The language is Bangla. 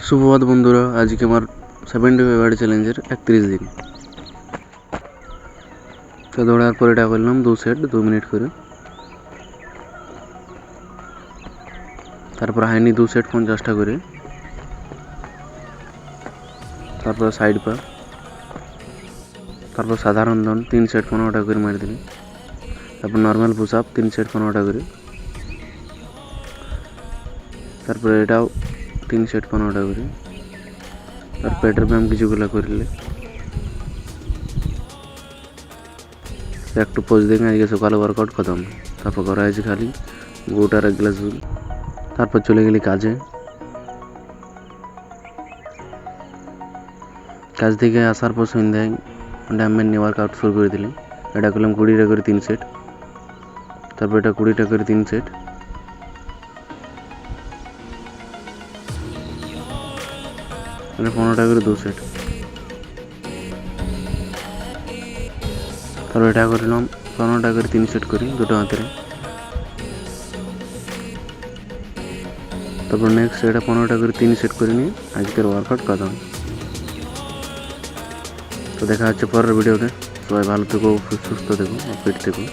সুপ্রভাত বন্ধুরা, আজকে আমার 75 বডি চ্যালেঞ্জের 31 দিন। তো দৌড়ার পরে এটা করলাম 2 সেট 2 মিনিট করে। তারপর হাইনি 2 সেট 50টা করে। তারপর সাইড পা, তারপর সাধারণ দন 3 সেট 15টা করে মারি দিলাম। তারপর নর্মাল পুশ আপ 3 সেট 15টা করে। তারপর এটাও 3 সেট 15টা করে। আর পেটের ব্যায়াম কিছুগুলো করলে একটু পোজ দেখে আজকে সকালে ওয়ার্কআউট খতম। তারপর ঘরে আছে খালি গোট আর এক গ্লাস দুধ। তারপর চলে গেলি কাজে। কাজ থেকে আসার পর সন্ধ্যায় ড্যাম্বেল নিয়ে ওয়ার্কআউট শুরু করে দিলাম। এটা করলাম 20টা করে 3 সেট। তারপর এটা 20টা করে 3 সেট। এটা 15টা করে 2 সেট। তারপর এটা করলাম 15টা করে 3 সেট করি দুটো হাতের। তারপর নেক্সট এটা 15টা করে 3 সেট করে নিয়ে আজকের ওয়ার্কআউট খতম। তো দেখা হচ্ছে পরের ভিডিওতে। সবাই ভালো থেকো, সুস্থ থেকো, ফিট থেকো।